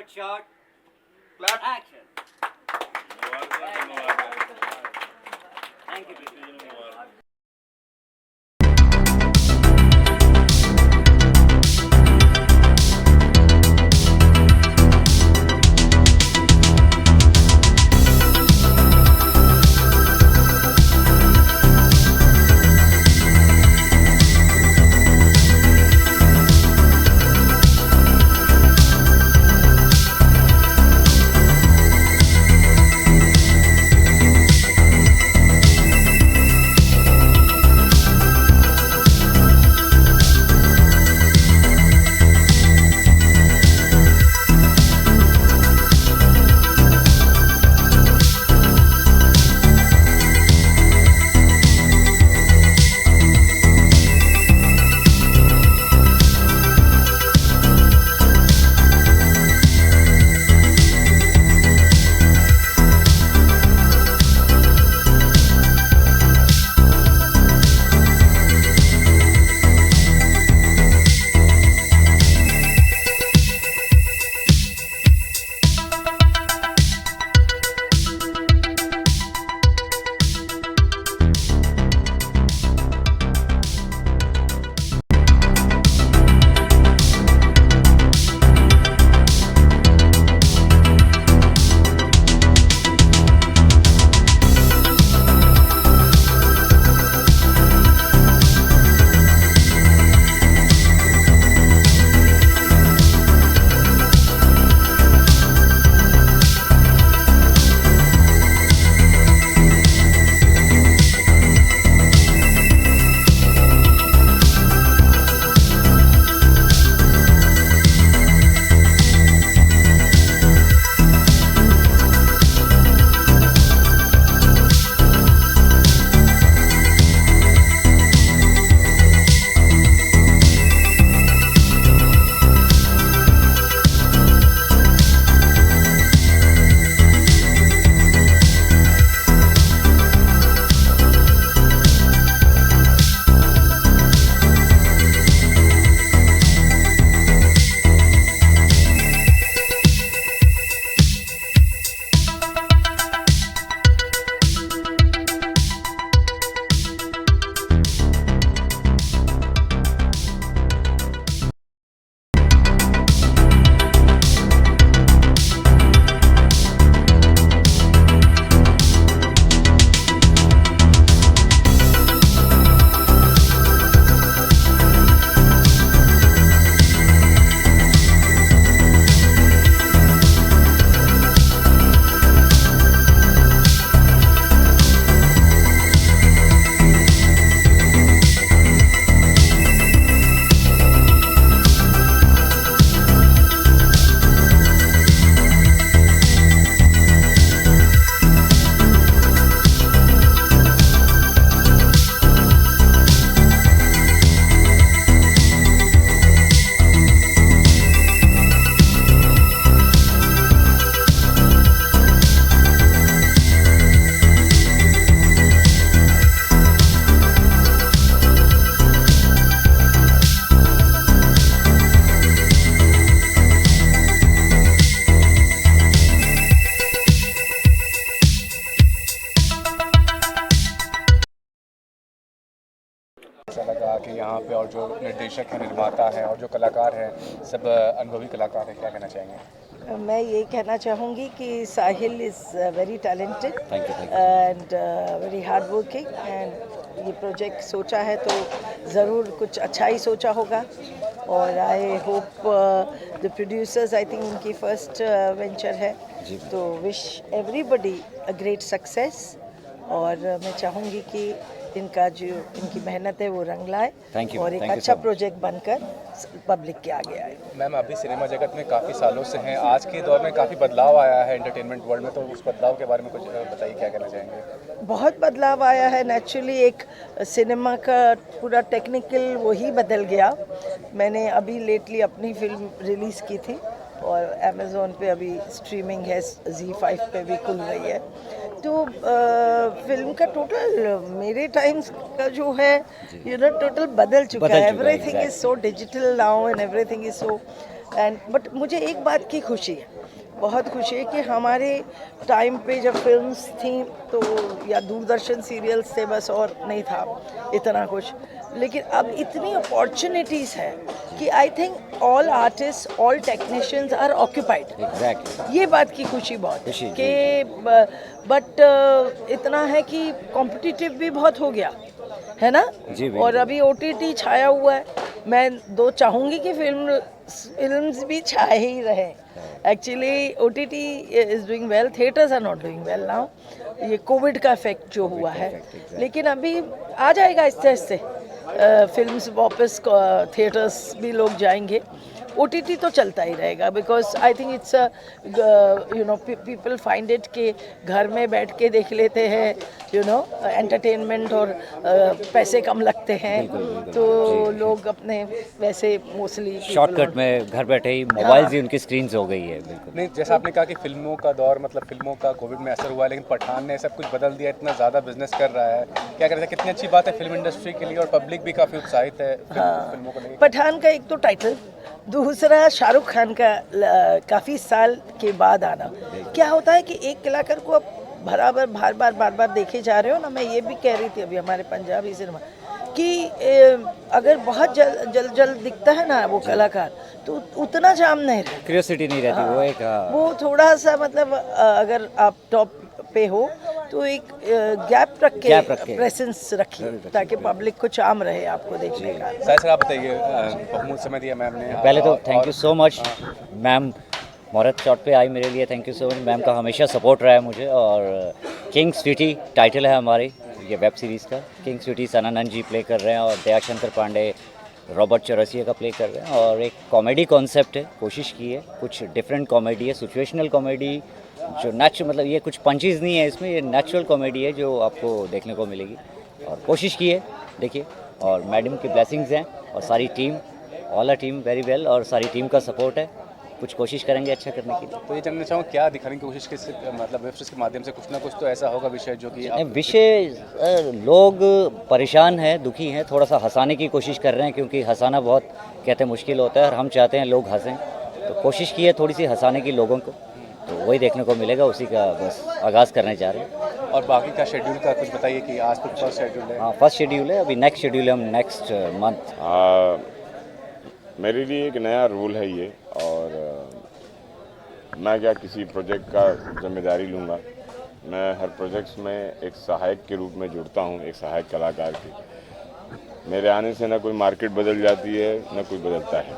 Cut short. Clap. Action. Thank you. अच्छा लगा कि यहाँ पे और जो निर्देशक हैं, निर्माता हैं और जो कलाकार हैं, सब अनुभवी कलाकार हैं, क्या कहना चाहेंगे? मैं ये कहना चाहूँगी कि Sahil is very talented Thank you. And very hard working and ये प्रोजेक्ट सोचा है तो ज़रूर कुछ अच्छा ही सोचा होगा और I hope the producers I think उनकी फर्स्ट वेंचर है तो wish everybody a great success और मैं चाहूँगी कि इनका जो इनकी मेहनत है वो रंग लाए और एक अच्छा प्रोजेक्ट बनकर पब्लिक के आगे आए। मैम, आप भी सिनेमा जगत में काफ़ी सालों से हैं, आज के दौर में काफ़ी बदलाव आया है एंटरटेनमेंट वर्ल्ड में, तो उस बदलाव के बारे में कुछ बताइए, क्या कहना चाहेंगे? बहुत बदलाव आया है नेचुरली, एक सिनेमा का पूरा टेक्निकल वही बदल गया। मैंने अभी लेटली अपनी फिल्म रिलीज़ की थी और अमेज़ॉन पे अभी स्ट्रीमिंग है, Z5 पे भी खुल रही है। तो फिल्म का टोटल मेरे टाइम्स का जो है टोटल बदल चुका है। Everything is so digital now and everything is so but मुझे एक बात की खुशी है बहुत खुशी है कि हमारे टाइम पे जब फिल्म्स थी तो या दूरदर्शन सीरियल्स थे बस, और नहीं था इतना कुछ। लेकिन अब इतनी अपॉर्चुनिटीज़ है कि I think all artist, all technicians are occupied. Exactly. ये बात की खुशी बहुत खुशी, है कि बट इतना है कि कॉम्पिटिटिव भी बहुत हो गया है ना। जी, बिल्कुल। और अभी OTT छाया हुआ है। मैं चाहूँगी कि फिल्म्स भी छाए ही रहे। Actually OTT is doing well, theatres are not doing well now. ये कोविड का इफेक्ट जो हुआ है, लेकिन अभी आ जाएगा आहिस्ते आहिस्ते फिल्म्स वापस, थिएटर्स भी लोग जाएंगे। OTT तो चलता ही रहेगा because I think it's you know people find it कि घर में बैठ के देख लेते हैं, यू नो एंटरटेनमेंट, और पैसे कम लगते हैं, तो लोग अपने वैसे मोस्टली शॉर्टकट में घर बैठे ही मोबाइल ही उनकी स्क्रीन्स हो गई है। बिल्कुल। नहीं, जैसा आपने कहा कि फिल्मों का दौर, मतलब फिल्मों का कोविड में असर हुआ है, लेकिन पठान ने सब कुछ बदल दिया, इतना ज़्यादा बिजनेस कर रहा है। क्या कहते हैं, कितनी अच्छी बात है फिल्म इंडस्ट्री के लिए, और पब्लिक भी काफ़ी उत्साहित है फिल्मों को लेकर। पठान का एक तो टाइटल, दूसरा शाहरुख खान का काफ़ी साल के बाद आना। क्या होता है कि एक कलाकार को आप बराबर बार बार देखे जा रहे हो ना। मैं ये भी कह रही थी अभी हमारे पंजाबी सिनेमा कि अगर बहुत जल्द दिखता है ना वो कलाकार, तो उतना जाम नहीं रहता, क्यूरियोसिटी नहीं रहती। वो एक वो थोड़ा सा मतलब अगर आप टॉप पे हो तो एक गैप रख के प्रेजेंस रखिए, ताकि पब्लिक को चाम रहे आपको देखने का। सर आप बताइए, बहुत समय दिया मैम ने। पहले तो thank you so much ma'am, मुहूर्त शॉट पे आई मेरे लिए। Thank you so much ma'am का, हमेशा सपोर्ट रहा है मुझे। और किंग स्वीटी टाइटल है हमारी ये वेब सीरीज़ का। किंग स्वीटी सनानंद जी प्ले कर रहे हैं, और दयाशंकर पांडे रॉबर्ट चौरसिया का प्ले कर रहे हैं। और एक कॉमेडी कॉन्सेप्ट है, कोशिश की है कुछ डिफरेंट कॉमेडी है, सिचुएशनल कॉमेडी जो नेचुरल, मतलब ये कुछ पंचेज नहीं है इसमें, ये नेचुरल कॉमेडी है जो आपको देखने को मिलेगी। और कोशिश की है, देखिए। और मैडम की ब्लेसिंग्स हैं, और सारी team, all a team very well, और सारी टीम का सपोर्ट है। कुछ कोशिश करेंगे अच्छा करने की। तो ये जानना चाहूँ, क्या दिखाने की कोशिश किस, मतलब वेब सीरीज के माध्यम से कुछ ना कुछ तो ऐसा होगा विषय जो कि विषय लोग परेशान हैं, दुखी हैं, थोड़ा सा हंसाने की कोशिश कर रहे हैं, क्योंकि हंसाना बहुत कहते हैं मुश्किल होता है, और हम चाहते हैं लोग हंसें। तो कोशिश की है थोड़ी सी हंसाने की लोगों को, तो वही देखने को मिलेगा, उसी का बस आगाज़ करने जा रहे हैं। और बाकी का शेड्यूल का कुछ बताइए कि आज तो फर्स्ट शेड्यूल है। हाँ, फर्स्ट शेड्यूल है, अभी नेक्स्ट शेड्यूल है, हम नेक्स्ट मंथ। मेरे लिए एक नया रोल है ये, और मैं क्या किसी प्रोजेक्ट का जिम्मेदारी लूँगा। मैं हर प्रोजेक्ट्स में एक सहायक के रूप में जुड़ता हूँ, एक सहायक कलाकार की। मेरे आने से ना कोई मार्केट बदल जाती है, ना कोई बदलता है।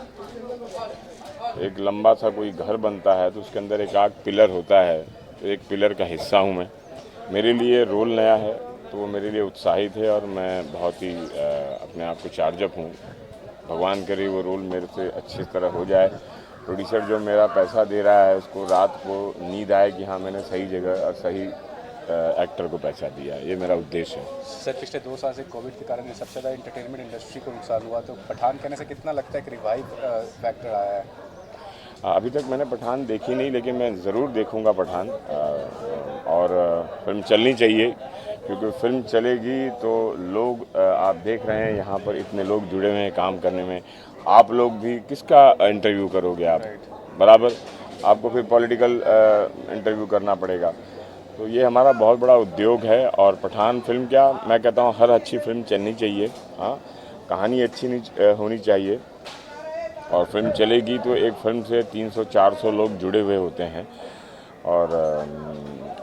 एक लंबा सा कोई घर बनता है तो उसके अंदर एक आग पिलर होता है, तो एक पिलर का हिस्सा हूँ मैं। मेरे लिए रोल नया है, तो वो मेरे लिए उत्साहित है, और मैं बहुत ही अपने आप को चार्जअप हूँ। भगवान करे वो रोल मेरे से अच्छी तरह हो जाए। प्रोड्यूसर जो मेरा पैसा दे रहा है उसको रात को नींद आए कि हाँ मैंने सही जगह और सही एक्टर को पैसा दिया, ये मेरा उद्देश्य है। सर, पिछले 2 साल से कोविड के कारण सबसे ज़्यादा एंटरटेनमेंट इंडस्ट्री को नुकसान हुआ, तो पठान कहने से कितना लगता है कि रिवाइव फैक्टर आया है? अभी तक मैंने पठान देखी नहीं, लेकिन मैं ज़रूर देखूंगा पठान। और फिल्म चलनी चाहिए, क्योंकि फिल्म चलेगी तो लोग, आप देख रहे हैं यहाँ पर इतने लोग जुड़े हुए हैं काम करने में। आप लोग भी किसका इंटरव्यू करोगे आप, बराबर आपको फिर पॉलिटिकल इंटरव्यू करना पड़ेगा। तो ये हमारा बहुत बड़ा उद्योग है। और पठान फिल्म क्या, मैं कहता हूँ हर अच्छी फिल्म चलनी चाहिए। हाँ, कहानी अच्छी नहीं होनी चाहिए, और फिल्म चलेगी तो एक फिल्म से 300-400 लोग जुड़े हुए होते हैं, और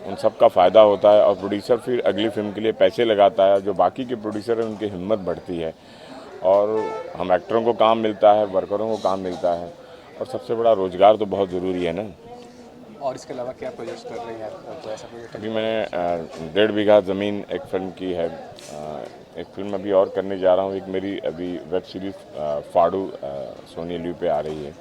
उन सब का फ़ायदा होता है। और प्रोड्यूसर फिर अगली फिल्म के लिए पैसे लगाता है, जो बाकी के प्रोड्यूसर हैं उनकी हिम्मत बढ़ती है, और हम एक्टरों को काम मिलता है, वर्करों को काम मिलता है, और सबसे बड़ा रोज़गार तो बहुत ज़रूरी है ना। और इसके अलावा क्या प्रोजेक्ट कर रहे हैं आप? तो ऐसा प्रोजेक्ट अभी मैंने 1.5 बीघा ज़मीन एक फ़िल्म की है। एक फिल्म अभी और करने जा रहा हूँ। एक मेरी अभी वेब सीरीज़ फाड़ू सोनी लीव पे आ रही है,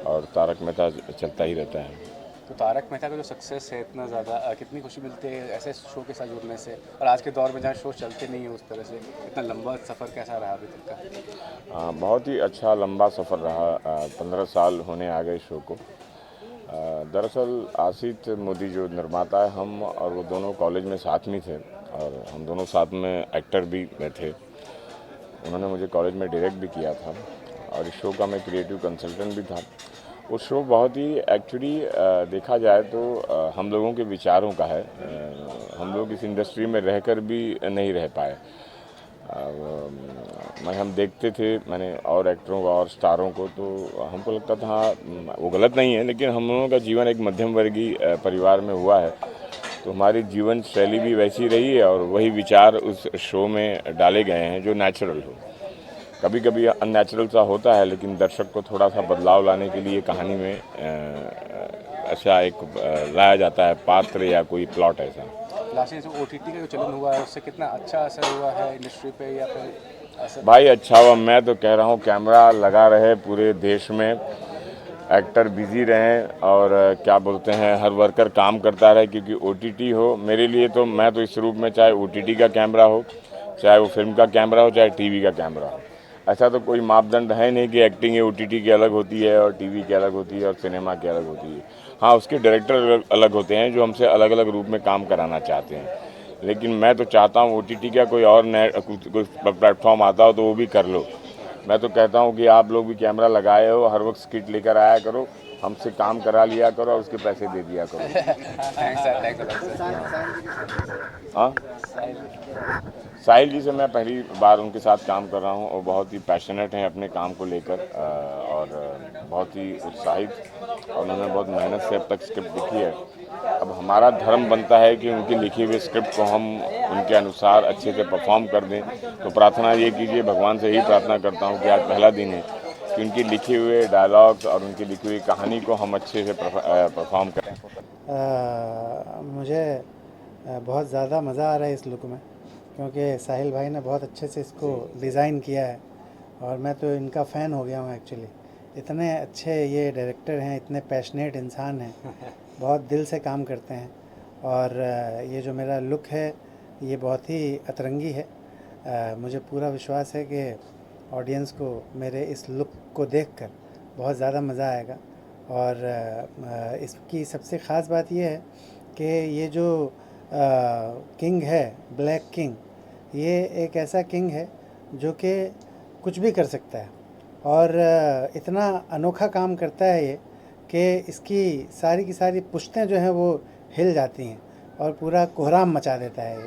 और तारक मेहता चलता ही रहता है। तो तारक मेहता का जो सक्सेस है इतना ज़्यादा, कितनी खुशी मिलती है ऐसे शो के साथ जुड़ने से? और आज के दौर में जहाँ शो चलते नहीं है उस तरह से, इतना लंबा सफ़र कैसा रहा अभी तक का? बहुत ही अच्छा लंबा सफ़र रहा। 15 साल होने आ गए शो को। दरअसल आसित मोदी जो निर्माता है, हम और वो दोनों कॉलेज में साथ में थे, और हम दोनों साथ में एक्टर भी थे। उन्होंने मुझे कॉलेज में डायरेक्ट भी किया था, और इस शो का मैं क्रिएटिव कंसल्टेंट भी था। वो शो बहुत ही एक्चुअली देखा जाए तो हम लोगों के विचारों का है। हम लोग इस इंडस्ट्री में रहकर भी नहीं रह पाए। हम देखते थे मैंने और एक्टरों को और स्टारों को, तो हमको लगता था हाँ वो गलत नहीं है, लेकिन हम लोगों का जीवन एक मध्यम वर्गीय परिवार में हुआ है, तो हमारी जीवन शैली भी वैसी रही है और वही विचार उस शो में डाले गए हैं जो नेचुरल हो। कभी कभी अननेचुरल सा होता है, लेकिन दर्शक को थोड़ा सा बदलाव लाने के लिए कहानी में ऐसा एक लाया जाता है पात्र या कोई प्लॉट ऐसा। लास्ट ईयर जो OTT का जो चलन हुआ है उससे कितना अच्छा असर हुआ है इंडस्ट्री पे या फिर असर? भाई अच्छा हुआ, मैं तो कह रहा हूँ कैमरा लगा रहे पूरे देश में, एक्टर बिजी रहें और क्या बोलते हैं हर वर्कर काम करता रहे, क्योंकि OTT हो मेरे लिए तो मैं तो इस रूप में चाहे OTT का कैमरा हो, चाहे वो फिल्म का कैमरा हो, चाहे टीवी का कैमरा हो, ऐसा तो कोई मापदंड है नहीं कि एक्टिंग OTT की अलग होती है और टीवी की अलग होती है और सिनेमा की अलग होती है। हाँ, उसके डायरेक्टर अलग होते हैं जो हमसे अलग अलग रूप में काम कराना चाहते हैं, लेकिन मैं तो चाहता हूँ OTT का कोई और कोई प्लेटफॉर्म आता हो तो वो भी कर लो। मैं तो कहता हूँ कि आप लोग भी कैमरा लगाए हो, हर वक्त स्किट लेकर आया करो, हमसे काम करा लिया करो और उसके पैसे दे दिया करो। Thanks sir, thanks sir. हाँ, साहिल जी से मैं पहली बार उनके साथ काम कर रहा हूँ और बहुत ही पैशनेट हैं अपने काम को लेकर और बहुत ही उत्साहित, और उन्होंने बहुत मेहनत से अब तक स्क्रिप्ट लिखी है। अब हमारा धर्म बनता है कि उनकी लिखी हुई स्क्रिप्ट को हम उनके अनुसार अच्छे से परफॉर्म कर दें। तो प्रार्थना ये कीजिए, भगवान से ही प्रार्थना करता हूँ कि आज पहला दिन है कि उनकी लिखे हुए डायलॉग्स और उनकी लिखी हुई कहानी को हम अच्छे से परफॉर्म करें। मुझे बहुत ज़्यादा मज़ा आ रहा है इस लुक में, क्योंकि साहिल भाई ने बहुत अच्छे से इसको डिज़ाइन किया है और मैं तो इनका फ़ैन हो गया हूँ एक्चुअली। इतने अच्छे ये डायरेक्टर हैं, इतने पैशनेट इंसान हैं, बहुत दिल से काम करते हैं और ये जो मेरा लुक है ये बहुत ही अतरंगी है। मुझे पूरा विश्वास है कि ऑडियंस को मेरे इस लुक को देखकर बहुत ज़्यादा मज़ा आएगा। और इसकी सबसे ख़ास बात ये है कि ये जो किंग है, ब्लैक किंग, ये एक ऐसा किंग है जो कि कुछ भी कर सकता है और इतना अनोखा काम करता है ये कि इसकी सारी की सारी पुश्तें जो हैं वो हिल जाती हैं और पूरा कोहराम मचा देता है ये।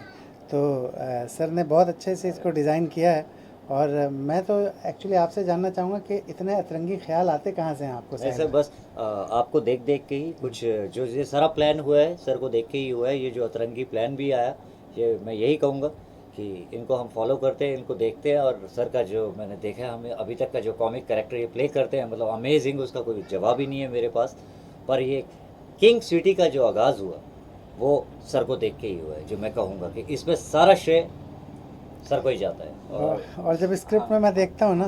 तो सर ने बहुत अच्छे से इसको डिज़ाइन किया है और मैं तो एक्चुअली आपसे जानना चाहूँगा कि इतने अतरंगी ख्याल आते कहाँ से हैं आपको? ऐसे बस आपको देख देख के ही कुछ जो ये सारा प्लान हुआ है सर को देख के ही हुआ है। ये जो अतरंगी प्लान भी आया, ये मैं यही कहूँगा कि इनको हम फॉलो करते हैं, इनको देखते हैं और सर का जो मैंने देखा है, हमें अभी तक का जो कॉमिक कैरेक्टर ये प्ले करते हैं, मतलब अमेजिंग, उसका कोई जवाब ही नहीं है मेरे पास। पर ये किंग स्वीटी का जो आगाज़ हुआ वो सर को देख के ही हुआ है, जो मैं कहूँगा कि इसमें सारा श्रेय सर को ही जाता है। और जब स्क्रिप्ट में मैं देखता हूँ ना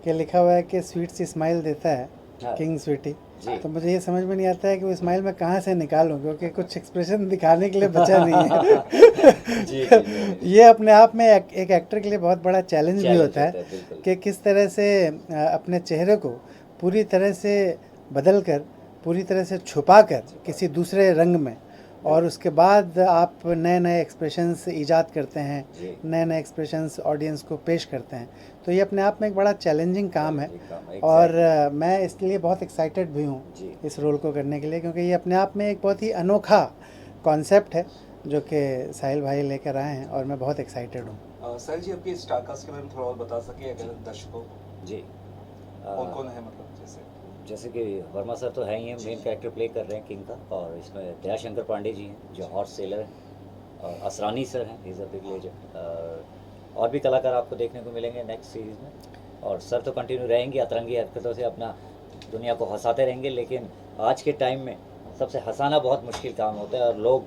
कि लिखा हुआ है कि स्वीट सी स्माइल देता है किंग स्वीटी, तो मुझे ये समझ में नहीं आता है कि वो स्माइल मैं कहाँ से निकालूं, क्योंकि कुछ एक्सप्रेशन दिखाने के लिए बचा नहीं है। जी। ये अपने आप में एक एक्टर के लिए बहुत बड़ा चैलेंज भी होता है कि किस तरह से अपने चेहरे को पूरी तरह से बदल कर, पूरी तरह से छुपा कर किसी दूसरे रंग में, और उसके बाद आप नए नए एक्सप्रेशंस ईजाद करते हैं, नए नए एक्सप्रेशंस ऑडियंस को पेश करते हैं। तो ये अपने आप में एक बड़ा चैलेंजिंग काम है और मैं इसलिए बहुत एक्साइटेड भी हूँ इस रोल को करने के लिए, क्योंकि ये अपने आप में एक बहुत ही अनोखा कॉन्सेप्ट है जो कि साहिल भाई लेकर आए हैं और मैं बहुत एक्साइटेड हूँ। सर जी, आपकी स्टार कास्ट के बारे में थोड़ा और बता सके अगर दर्शकों को? जी, कौन कौन है, मतलब जैसे कि वर्मा सर तो है ही हैं, मेन कैरेक्टर प्ले कर रहे हैं किंग का, और इसमें दयाशंकर पांडे जी हैं जो हॉर्स सेलर हैं, और असरानी सर हैं, इज़ अ बिग लेजेंड, और भी कलाकार आपको देखने को मिलेंगे नेक्स्ट सीरीज़ में। और सर तो कंटिन्यू रहेंगे, अतरंगी हरकतों से अपना दुनिया को हंसाते रहेंगे, लेकिन आज के टाइम में सबसे हंसाना बहुत मुश्किल काम होता है और लोग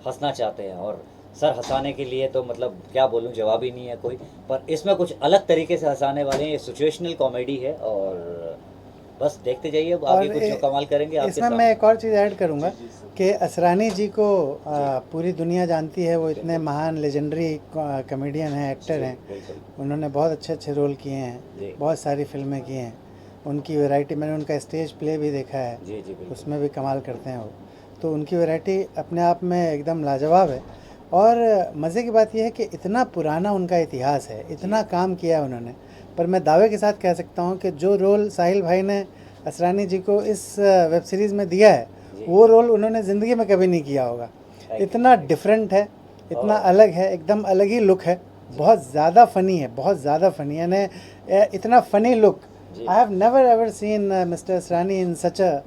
हंसना चाहते हैं, और सर हंसाने के लिए तो मतलब क्या बोलूँ, जवाब ही नहीं है कोई। पर इसमें कुछ अलग तरीके से हंसाने वाले हैं, ये सिचुएशनल कॉमेडी है और बस देखते जाइए आगे कुछ जो कमाल करेंगे आपके इसमें मैं एक और चीज़ ऐड करूँगा कि असरानी जी को पूरी दुनिया जानती है, वो इतने महान लेजेंडरी कॉमेडियन हैं, एक्टर हैं, उन्होंने बहुत अच्छे अच्छे रोल किए हैं, बहुत सारी फिल्में की हैं। उनकी वैरायटी, मैंने उनका स्टेज प्ले भी देखा है, उसमें भी कमाल करते हैं वो। तो उनकी वैरायटी अपने आप में एकदम लाजवाब है। और मज़े की बात यह है कि इतना पुराना उनका इतिहास है, इतना काम किया है उन्होंने, पर मैं दावे के साथ कह सकता हूँ कि जो रोल साहिल भाई ने असरानी जी को इस वेब सीरीज़ में दिया है, वो रोल उन्होंने ज़िंदगी में कभी नहीं किया होगा। इतना डिफरेंट है, इतना अलग है, एकदम अलग ही लुक है, बहुत ज़्यादा फ़नी है, बहुत ज़्यादा फ़नी, यानी इतना funny look I have never ever seen mister Asrani in such a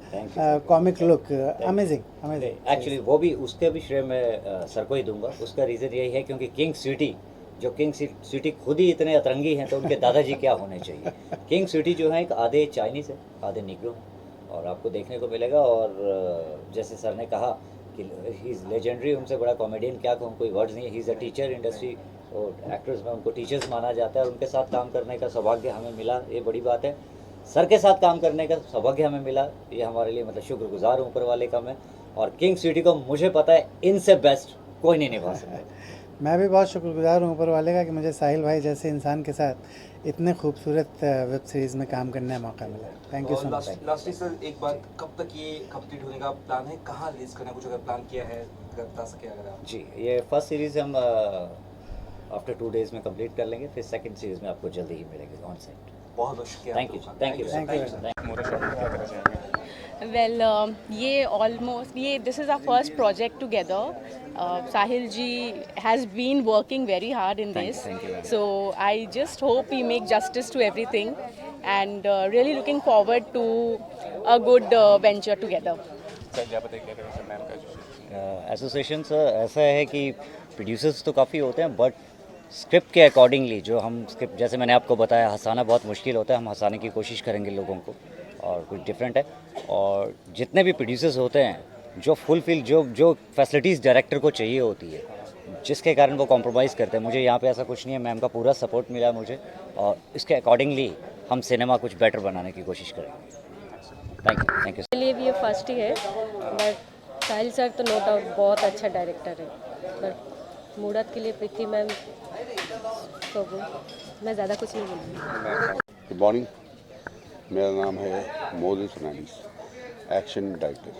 comic look. Amazing amazing. Actually वो भी उसके भी श्रेय मैं सर को ही दूंगा। उसका रीज़न यही है क्योंकि किंग स्वीटी, जो किंग स्वीटी खुद ही इतने अतरंगी हैं तो उनके दादाजी क्या होने चाहिए। किंग स्वीटी जो है एक आधे चाइनीज़ है, आधे निग्रो, और आपको देखने को मिलेगा। और जैसे सर ने कहा कि ही इज़ लेजेंडरी, उनसे बड़ा कॉमेडियन क्या कहूँ, कोई वर्ड्स नहीं है। He is a teacher industry, और एक्टर्स में उनको टीचर्स माना जाता है, और उनके साथ काम करने का सौभाग्य हमें मिला, ये बड़ी बात है। सर के साथ काम करने का सौभाग्य हमें मिला, ये हमारे लिए मतलब शुक्रगुजार हूँ ऊपर वाले का मैं। और किंग स्वीटी को मुझे पता है इनसे बेस्ट कोई नहीं निभा सकता। मैं भी बहुत शुक्रगुजार हूँ ऊपर वाले का कि मुझे साहिल भाई जैसे इंसान के साथ इतने खूबसूरत वेब सीरीज़ में काम करने का मौका मिला। Thank you so much. Lastly sir एक बात, कब तक ये कंप्लीट होने का प्लान है, कहाँ रिलीज करना, कुछ अगर प्लान किया है अगर बता सके अगर आप। जी, ये फर्स्ट सीरीज़ हम आफ्टर 2 डेज़ में कंप्लीट कर लेंगे, फिर सेकंड सीरीज़ में आपको जल्दी ही मिलेगी ऑन सेट। बहुत बहुत शुक्रिया। Thank you, thank you, Well, ये almost ये this is our first project together. Sahil ji has been working very hard in this, so I just hope we make justice to everything, and really looking forward to a good venture together. Association sir ऐसा है कि producers तो काफ़ी होते हैं, but script के accordingly जो हम स्क्रिप्ट, जैसे मैंने आपको बताया, हंसाना बहुत मुश्किल होता है, हम हंसाने की कोशिश करेंगे लोगों को, और कुछ डिफरेंट है। और जितने भी प्रोड्यूसर्स होते हैं, जो फुलफिल जो फैसिलिटीज़ डायरेक्टर को चाहिए होती है, जिसके कारण वो कॉम्प्रोमाइज़ करते हैं, मुझे यहाँ पे ऐसा कुछ नहीं है। मैम का पूरा सपोर्ट मिला मुझे, और इसके अकॉर्डिंगली हम सिनेमा कुछ बेटर बनाने की कोशिश करेंगे। Thank you. के लिए भी ये फर्स्ट ही है, बट साहिल सर तो नो डाउट बहुत अच्छा डायरेक्टर है, बट मूरत के लिए प्रीति मैम तो मैं ज़्यादा कुछ नहीं बोलूँगी। गुड मॉर्निंग, मेरा नाम है मोजेस फर्नांडिस, एक्शन डायरेक्टर।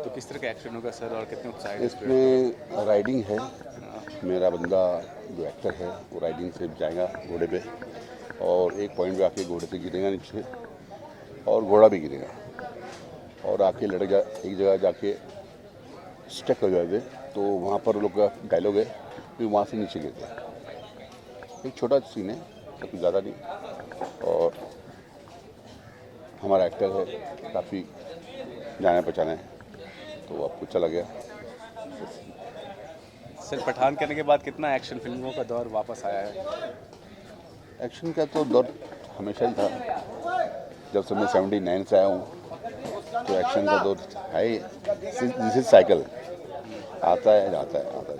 तो किस तरह का एक्शन होगा सर, और कितने उत्साहित? इसमें राइडिंग है, मेरा बंदा जो एक्टर है वो राइडिंग से जाएगा घोड़े पे, और एक पॉइंट पे आके घोड़े से गिरेगा नीचे, और घोड़ा भी गिरेगा, और आके लड़का एक जगह जाके स्टक हो जाते, तो वहाँ पर लोग का डायलॉग है, फिर वहाँ से नीचे गिरते हैं। एक छोटा सीन है, तो कुछ ज़्यादा नहीं, और हमारा एक्टर है काफ़ी जाने पहचाने है, तो आपको चला गया। सर पठान करने के बाद कितना एक्शन फिल्मों का दौर वापस आया है? एक्शन का तो दौर हमेशा ही था, जब से मैं 79 से आया हूँ, तो एक्शन का दौर है ही। दिस इज साइकिल, आता है जाता है, आता है।